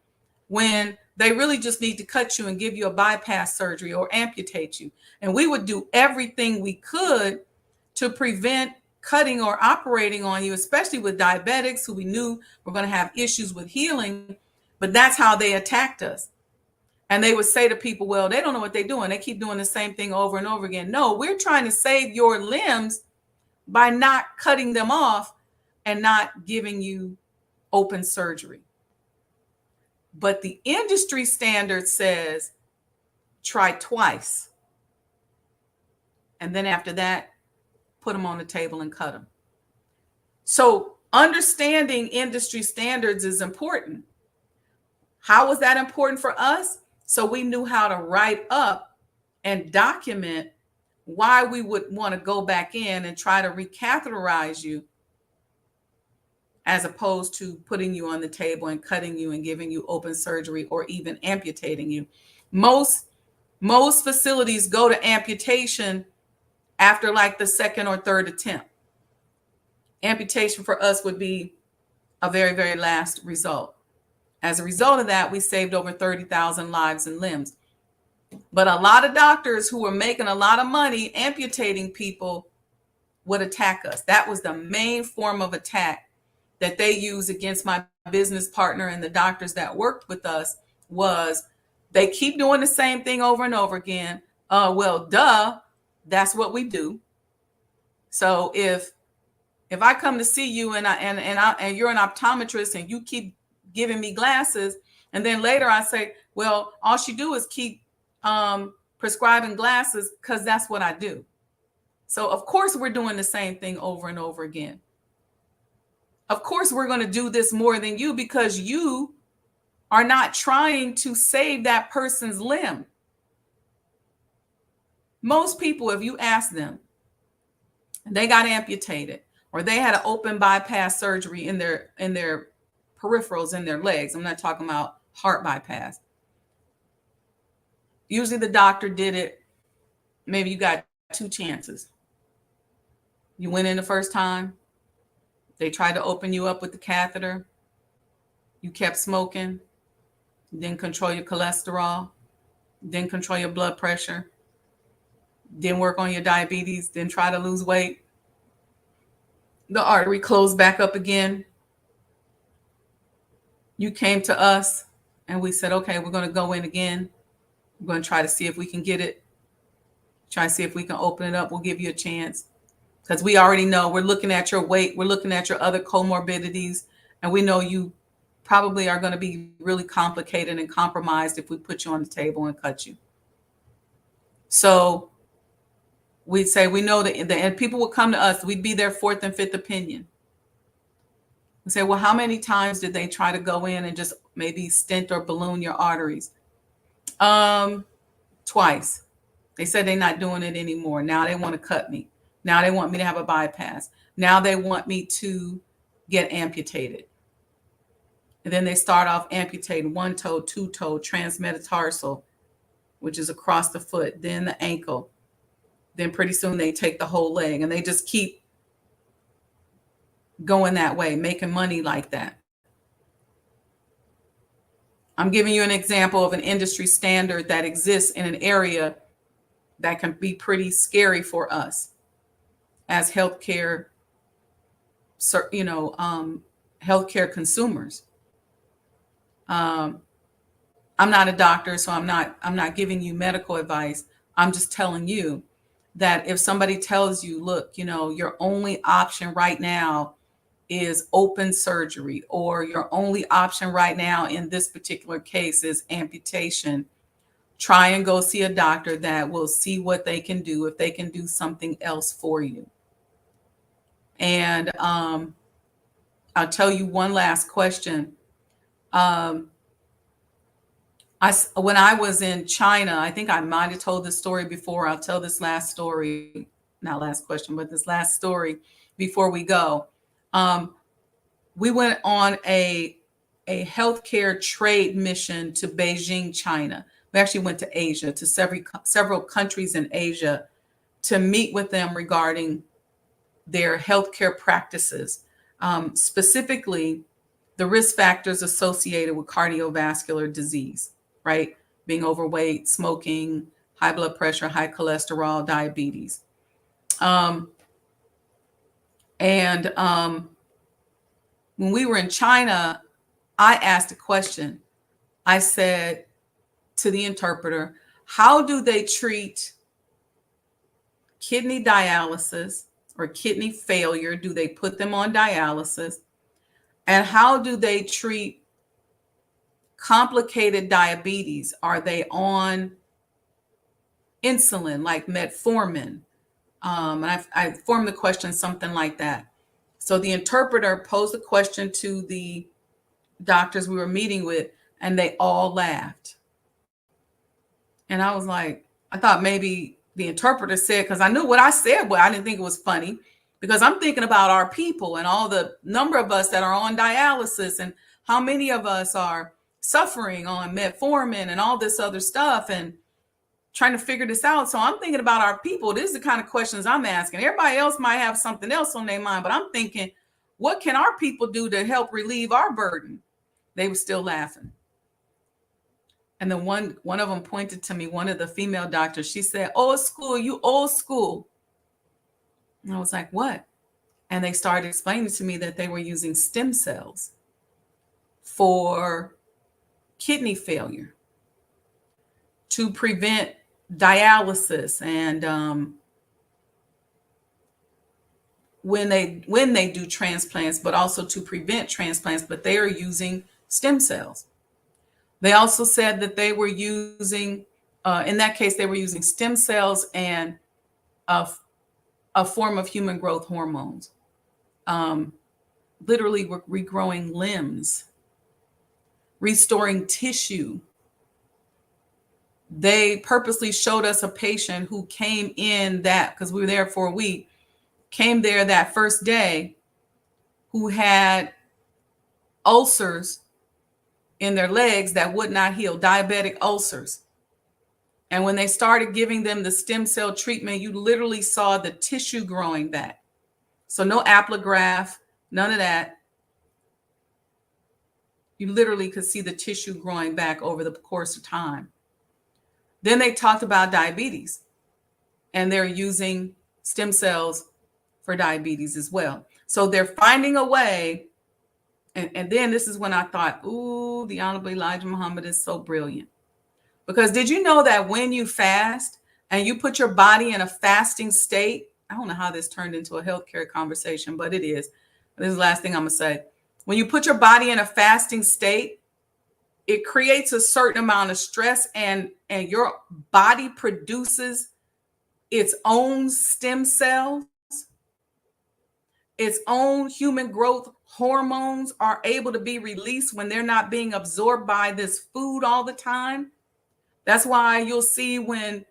when they really just need to cut you and give you a bypass surgery or amputate you? And we would do everything we could to prevent cutting or operating on you, especially with diabetics who we knew were going to have issues with healing. But that's how they attacked us. And they would say to people, well, they don't know what they're doing. They keep doing the same thing over and over again. No, we're trying to save your limbs by not cutting them off and not giving you open surgery. But the industry standard says try twice. And then after that, put them on the table and cut them. So understanding industry standards is important. How was that important for us? So we knew how to write up and document why we would want to go back in and try to recatheterize you, as opposed to putting you on the table and cutting you and giving you open surgery or even amputating you. Most facilities go to amputation after like the second or third attempt. Amputation for us would be a very, very last result. As a result of that, we saved over 30,000 lives and limbs. But a lot of doctors who were making a lot of money amputating people would attack us. That was the main form of attack that they used against my business partner and the doctors that worked with us. Was they keep doing the same thing over and over again. Well, duh, that's what we do. So if I come to see you and you're an optometrist and you keep giving me glasses, and then later I say, well, all she do is keep prescribing glasses because that's what I do. So of course we're doing the same thing over and over again. Of course we're going to do this more than you, because you are not trying to save that person's limb. Most people, if you ask them, they got amputated or they had an open bypass surgery in their peripherals, in their legs. I'm not talking about heart bypass. Usually the doctor did it. Maybe you got 2 chances. You went in the first time. They tried to open you up with the catheter. You kept smoking. Didn't control your cholesterol. Didn't control your blood pressure. Didn't work on your diabetes. Didn't try to lose weight. The artery closed back up again. You came to us and we said, okay, we're going to go in again. We're going to try to see if we can get it. Try to see if we can open it up. We'll give you a chance. Because we already know, we're looking at your weight. We're looking at your other comorbidities. And we know you probably are going to be really complicated and compromised if we put you on the table and cut you. So we'd say, we know that, and people would come to us. We'd be their 4th and 5th opinion. We say, well, how many times did they try to go in and just maybe stent or balloon your arteries? Twice. They said they're not doing it anymore. Now they want to cut me. Now they want me to have a bypass. Now they want me to get amputated. And then they start off amputating 1 toe, 2 toe, transmetatarsal, which is across the foot, then the ankle. Then pretty soon they take the whole leg, and they just keep going that way, making money like that. I'm giving you an example of an industry standard that exists in an area that can be pretty scary for us as healthcare, you know, healthcare consumers. Um, I'm not a doctor, so I'm not giving you medical advice. I'm just telling you that if somebody tells you, look, you know, your only option right now is open surgery, or your only option right now in this particular case is amputation, try and go see a doctor that will see what they can do, if they can do something else for you. And I'll tell you one last question. Um, when I was in China, I think I might have told this story before. I'll tell this last story, not last question, but this last story before we go. Um, we went on a healthcare trade mission to Beijing, China. We actually went to Asia, to several countries in Asia, to meet with them regarding their healthcare practices, specifically the risk factors associated with cardiovascular disease, right? Being overweight, smoking, high blood pressure, high cholesterol, diabetes. Um, and when we were in China, I asked a question. I said to the interpreter, how do they treat kidney dialysis or kidney failure? Do they put them on dialysis? And how do they treat complicated diabetes? Are they on insulin like metformin? And I formed the question something like that. So the interpreter posed the question to the doctors we were meeting with, and they all laughed. And I was like, I thought maybe the interpreter said, because I knew what I said, but I didn't think it was funny, because I'm thinking about our people and all the number of us that are on dialysis, and how many of us are suffering on metformin and all this other stuff, and trying to figure this out. So I'm thinking about our people. This is the kind of questions I'm asking. Everybody else might have something else on their mind, but I'm thinking, what can our people do to help relieve our burden? They were still laughing. And then one of them pointed to me, one of the female doctors. She said, old school, you old school. And I was like, what? And they started explaining to me that they were using stem cells for kidney failure to prevent dialysis, and when they do transplants, but also to prevent transplants, but they are using stem cells. They also said that they were using, in that case, they were using stem cells and a form of human growth hormones, um, literally regrowing limbs, restoring tissue. They purposely showed us a patient who came in, that because we were there for a week, came there that first day, who had ulcers in their legs that would not heal, diabetic ulcers. And when they started giving them the stem cell treatment, you literally saw the tissue growing back. So no aplograft, none of that. You literally could see the tissue growing back over the course of time. Then they talked about diabetes, and they're using stem cells for diabetes as well. So they're finding a way. And then this is when I thought, ooh, the Honorable Elijah Muhammad is so brilliant. Because did you know that when you fast and you put your body in a fasting state, I don't know how this turned into a healthcare conversation, but it is. This is the last thing I'm going to say. When you put your body in a fasting state, it creates a certain amount of stress, and your body produces its own stem cells. Its own human growth hormones are able to be released when they're not being absorbed by this food all the time. That's why you'll see when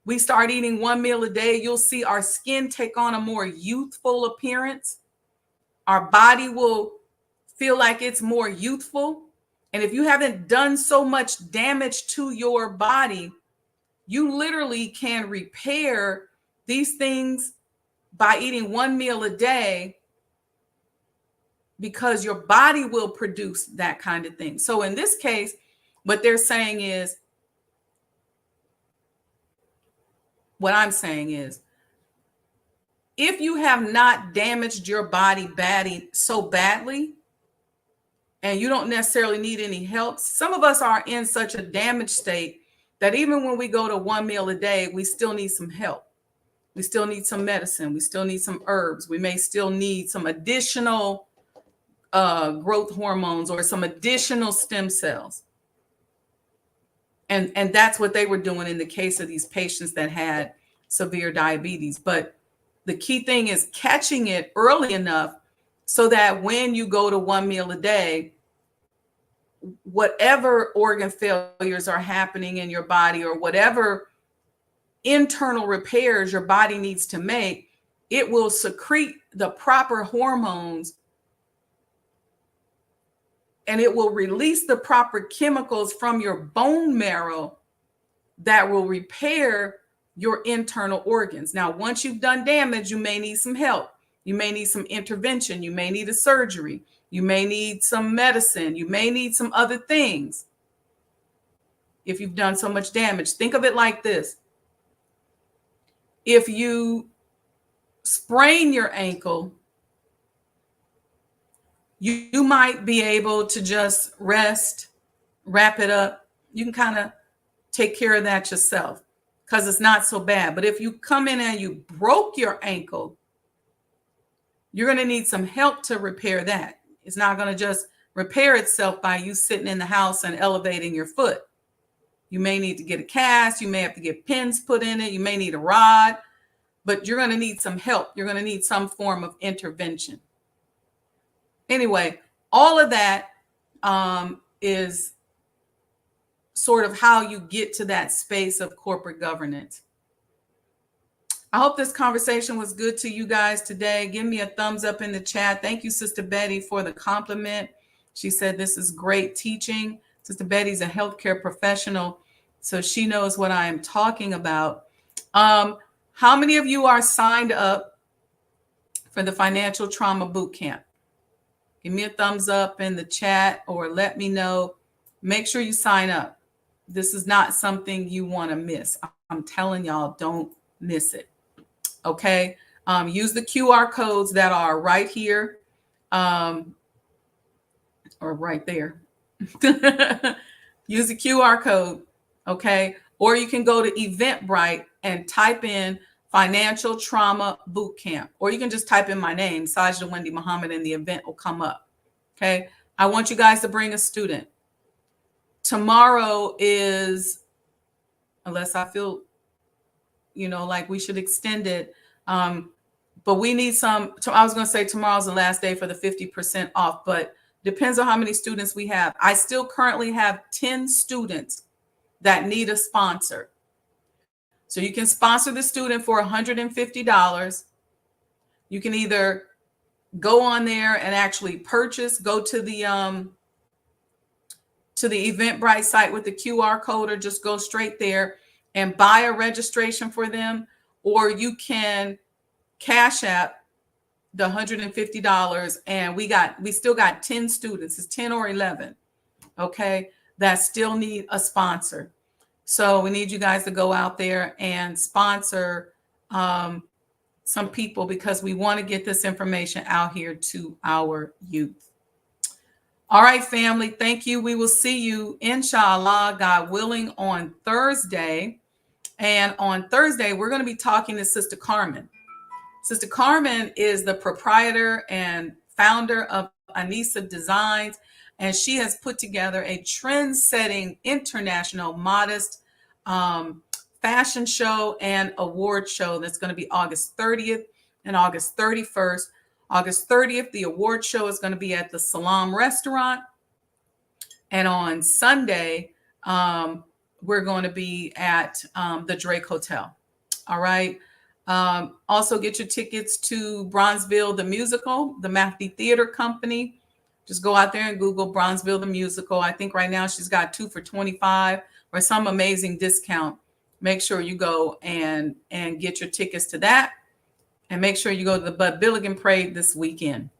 we start eating one meal a day, you'll see our skin take on a more youthful appearance. Our body will feel like it's more youthful. And if you haven't done so much damage to your body, you literally can repair these things by eating one meal a day, because your body will produce that kind of thing. So in this case, What they're saying is, what I'm saying is, if you have not damaged your body so badly, and you don't necessarily need any help, some of us are in such a damaged state that even when we go to one meal a day, we still need some help. We still need some medicine. We still need some herbs. We may still need some additional growth hormones or some additional stem cells. And that's what they were doing in the case of these patients that had severe diabetes. But the key thing is catching it early enough so that when you go to one meal a day, whatever organ failures are happening in your body or whatever internal repairs your body needs to make, it will secrete the proper hormones and it will release the proper chemicals from your bone marrow that will repair your internal organs. Now, once you've done damage, you may need some help. You may need some intervention. You may need a surgery. You may need some medicine. You may need some other things. If you've done so much damage, think of it like this. If you sprain your ankle, you might be able to just rest, wrap it up. You can kind of take care of that yourself because it's not so bad. But if you come in and you broke your ankle, you're going to need some help to repair that. It's not going to just repair itself by you sitting in the house and elevating your foot. You may need to get a cast. You may have to get pins put in it. You may need a rod, but you're going to need some help. You're going to need some form of intervention. Anyway, all of that is sort of how you get to that space of corporate governance. I hope this conversation was good to you guys today. Give me a thumbs up in the chat. Thank you, Sister Betty, for the compliment. She said this is great teaching. Sister Betty's a healthcare professional, so she knows what I am talking about. How many of you are signed up for the Financial Trauma Boot Camp? Give me a thumbs up in the chat or let me know. Make sure you sign up. This is not something you want to miss. I'm telling y'all, don't miss it. Okay. Use the QR codes that are right here or right there. Use the QR code. Okay. Or you can go to Eventbrite and type in Financial Trauma Boot Camp, or you can just type in my name, Sajdah Wendy Muhammad, and the event will come up. Okay. I want you guys to bring a student. Tomorrow is, unless I feel, like we should extend it. But we need some, I was going to say tomorrow's the last day for the 50% off, but depends on how many students we have. I still currently have 10 students that need a sponsor. So you can sponsor the student for $150. You can either go on there and actually purchase, go to the Eventbrite site with the QR code, or just go straight there and buy a registration for them, or you can Cash App the $150, and we still got 10 students. It's 10 or 11, okay, that still need a sponsor. So we need you guys to go out there and sponsor some people, because we want to get this information out here to our youth. All right, family, thank you. We will see you, inshallah, God willing, on Thursday. And on Thursday, we're going to be talking to Sister Carmen. Sister Carmen is the proprietor and founder of Anissa Designs, and she has put together a trend-setting international modest fashion show and award show that's going to be August 30th and August 31st. August 30th, the award show is going to be at the Salam restaurant. And on Sunday, we're going to be at the Drake Hotel. All right. Also get your tickets to Bronzeville, the musical, the Mathdy Theater Company. Just go out there and Google Bronzeville, the musical. I think right now she's got 2 for $25 or some amazing discount. Make sure you go and get your tickets to that. And make sure you go to the Bud Billigan Parade this weekend.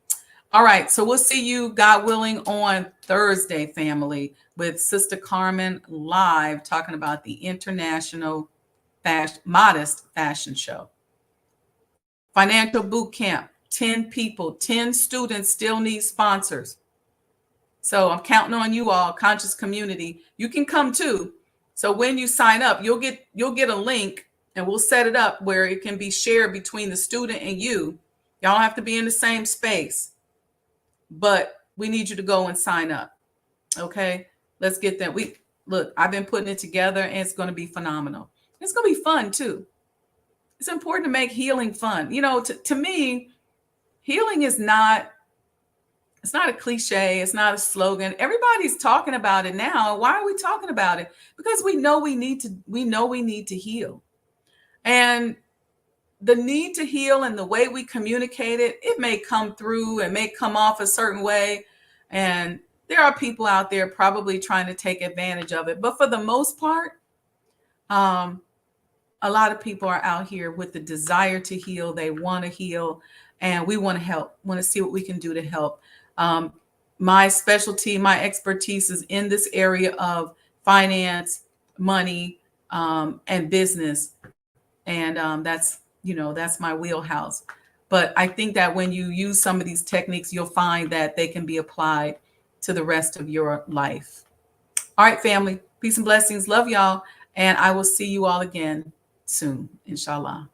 All right. So we'll see you, God willing, on Thursday, family, with Sister Carmen live talking about the International Modest Fashion Show. Financial Boot Camp, 10 people, 10 students still need sponsors. So I'm counting on you all, conscious community. You can come too. So when you sign up, you'll get a link and we'll set it up where it can be shared between the student and you. Y'all don't have to be in the same space, but we need you to go and sign up. Okay? Let's get that. Look, I've been putting it together and it's going to be phenomenal. It's going to be fun too. It's important to make healing fun. You know, to me, healing is not, it's not a cliche. It's not a slogan. Everybody's talking about it now. Why are we talking about it? Because we know we need to heal. And the need to heal and the way we communicate it, it may come through and may come off a certain way. And there are people out there probably trying to take advantage of it. But for the most part, a lot of people are out here with the desire to heal. They want to heal, and we want to help, want to see what we can do to help. My specialty, my expertise is in this area of finance, money, and business. And that's my wheelhouse. But I think that when you use some of these techniques, you'll find that they can be applied to the rest of your life. All right, family. Peace and blessings. Love y'all. And I will see you all again soon, inshallah.